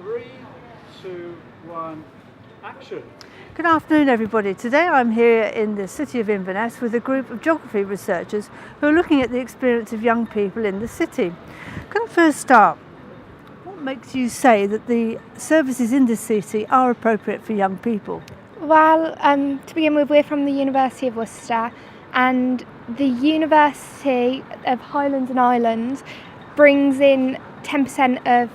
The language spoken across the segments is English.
3, 2, 1, action. Good afternoon, everybody. Today I'm here in the city of Inverness with a group of geography researchers who are looking at the experience of young people in the city. Can I first start? What makes you say that the services in the city are appropriate for young people? Well, to begin with, we're from the University of Worcester, and the University of Highlands and Islands brings in 10% of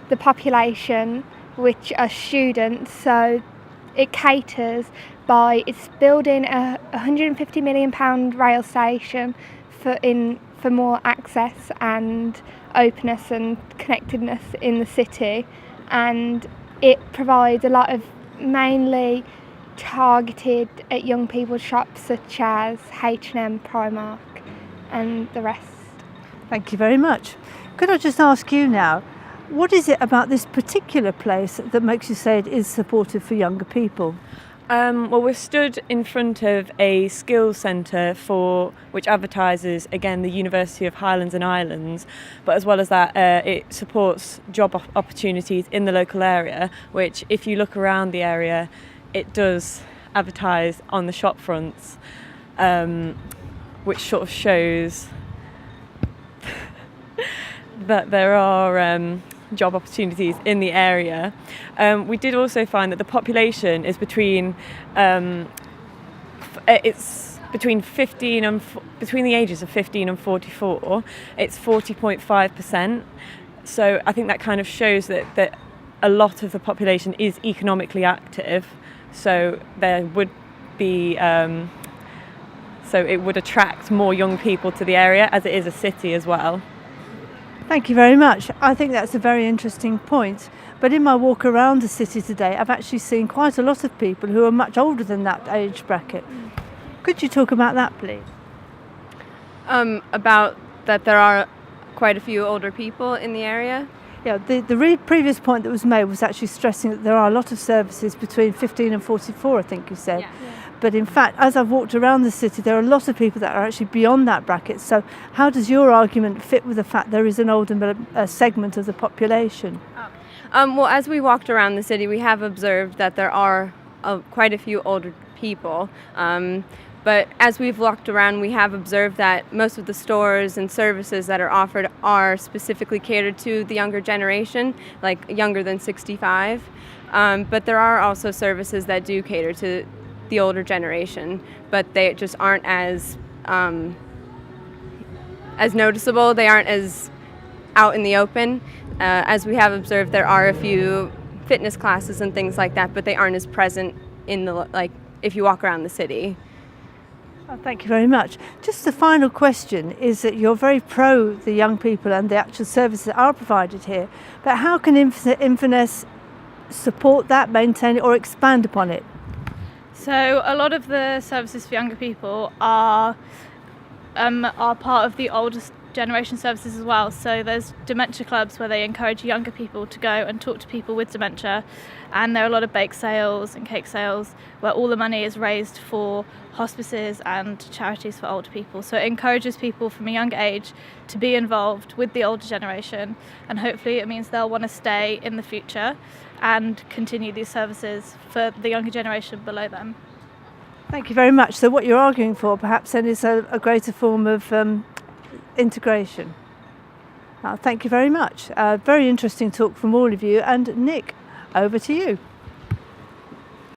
the population, which are students, so it caters by it's building a £150 million rail station for more access and openness and connectedness in the city, and it provides a lot of mainly targeted at young people's shops such as H&M, Primark and the rest. Thank you very much. Could I just ask you now, what is it about this particular place that makes you say it is supportive for younger people? Well, we're stood in front of a skills centre which advertises, again, the University of Highlands and Islands, but as well as that, it supports job opportunities in the local area, which, if you look around the area, it does advertise on the shop fronts, which sort of shows that there are job opportunities in the area. We did also find that the population is between the ages of 15 and 44. It's 40.5%. So I think that kind of shows that a lot of the population is economically active. So there would be so it would attract more young people to the area, as it is a city as well. Thank you very much. I think that's a very interesting point. But in my walk around the city today, I've actually seen quite a lot of people who are much older than that age bracket. Could you talk about that, please? About that there are quite a few older people in the area. Yeah, the previous point that was made was actually stressing that there are a lot of services between 15 and 44, I think you said. Yeah. But in fact, as I've walked around the city, there are a lot of people that are actually beyond that bracket. So how does your argument fit with the fact there is an older segment of the population? Well, as we walked around the city, we have observed that there are quite a few older people. But as we've walked around, we have observed that most of the stores and services that are offered are specifically catered to the younger generation, like younger than 65. But there are also services that do cater to the older generation, but they just aren't as noticeable. They aren't as out in the open. As we have observed, there are a few fitness classes and things like that, but they aren't as present if you walk around the city. Oh, thank you very much. Just the final question is that you're very pro the young people and the actual services that are provided here, but how can Inverness support that, maintain it or expand upon it? So a lot of the services for younger people are part of the older generation services as well. So there's dementia clubs where they encourage younger people to go and talk to people with dementia, and there are a lot of bake sales and cake sales where all the money is raised for hospices and charities for older people. So it encourages people from a young age to be involved with the older generation, and hopefully it means they'll want to stay in the future and continue these services for the younger generation below them. Thank you very much. So what you're arguing for perhaps then is a greater form of integration. Thank you very much. Very interesting talk from all of you, and Nick, over to you.